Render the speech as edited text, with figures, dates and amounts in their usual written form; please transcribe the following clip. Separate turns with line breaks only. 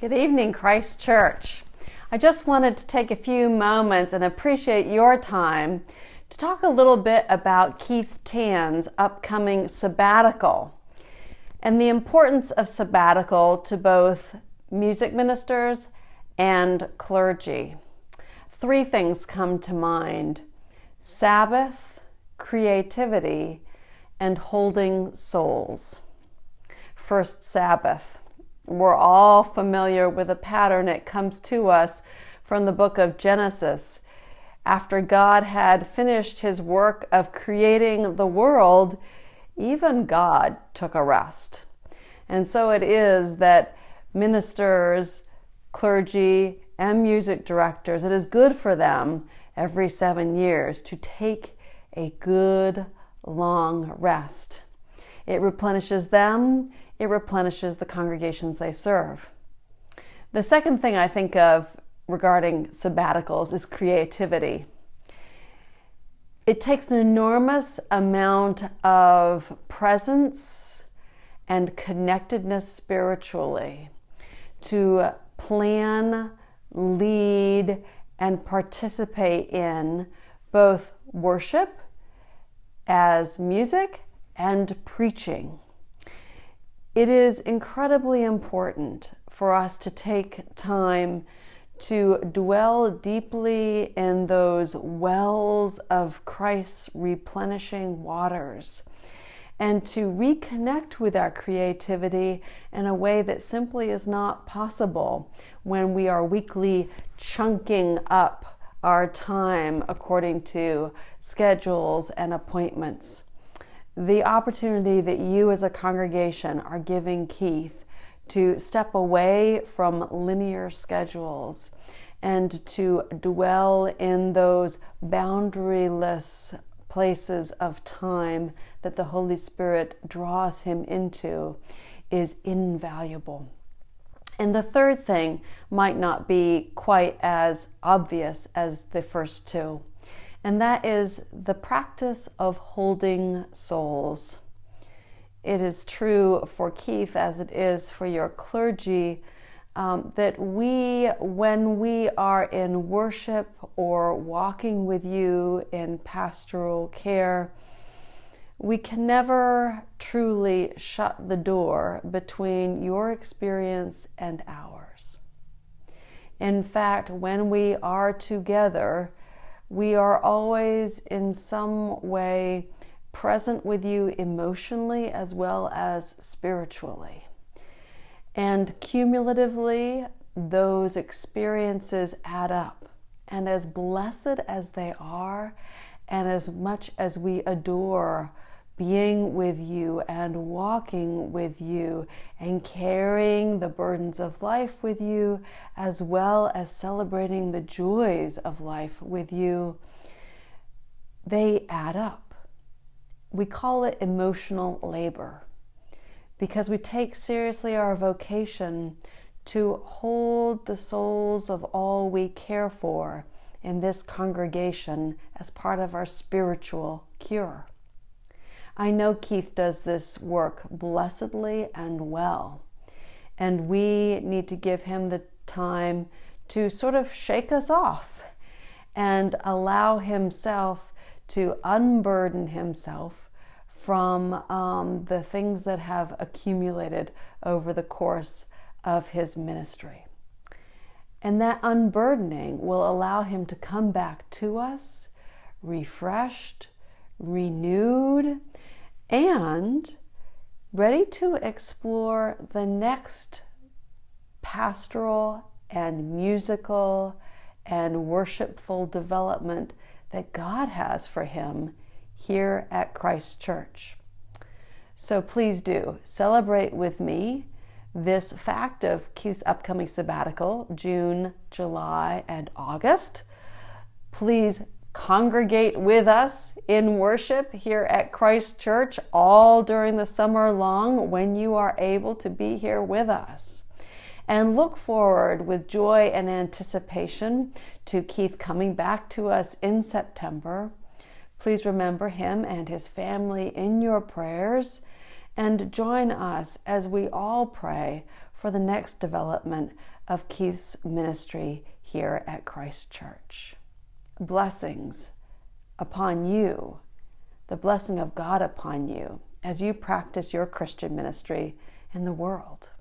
Good evening, Christ Church. I just wanted to take a few moments and appreciate your time to talk a little bit about Keith Tan's upcoming sabbatical and the importance of sabbatical to both music ministers and clergy. Three things come to mind: Sabbath, creativity, and holding souls. First, Sabbath. We're all familiar with a pattern that comes to us from the book of Genesis. After God had finished his work of creating the world, even God took a rest. And so it is that ministers, clergy, and music directors, it is good for them every 7 years to take a good long rest. It replenishes them. It replenishes the congregations they serve. The second thing I think of regarding sabbaticals is creativity. It takes an enormous amount of presence and connectedness spiritually to plan, lead, and participate in both worship as music and preaching. It is incredibly important for us to take time to dwell deeply in those wells of Christ's replenishing waters and to reconnect with our creativity in a way that simply is not possible when we are weekly chunking up our time according to schedules and appointments. The opportunity that you as a congregation are giving Keith to step away from linear schedules and to dwell in those boundaryless places of time that the Holy Spirit draws him into is invaluable. And the third thing might not be quite as obvious as the first two, and that is the practice of holding souls. It is true for Keith, as it is for your clergy, that when we are in worship or walking with you in pastoral care, we can never truly shut the door between your experience and ours. In fact, when we are together, we are always in some way present with you emotionally as well as spiritually. And cumulatively, those experiences add up. And as blessed as they are, and as much as we adore being with you and walking with you and carrying the burdens of life with you, as well as celebrating the joys of life with you, they add up. We call it emotional labor because we take seriously our vocation to hold the souls of all we care for in this congregation as part of our spiritual cure. I know Keith does this work blessedly and well, and we need to give him the time to sort of shake us off and allow himself to unburden himself from the things that have accumulated over the course of his ministry. And that unburdening will allow him to come back to us refreshed, renewed, and ready to explore the next pastoral and musical and worshipful development that God has for him here at Christ Church. So please do celebrate with me this fact of Keith's upcoming sabbatical, June, July, and August. Please congregate with us in worship here at Christ Church all during the summer long when you are able to be here with us. And look forward with joy and anticipation to Keith coming back to us in September. Please remember him and his family in your prayers and join us as we all pray for the next development of Keith's ministry here at Christ Church. Blessings upon you, the blessing of God upon you as you practice your Christian ministry in the world.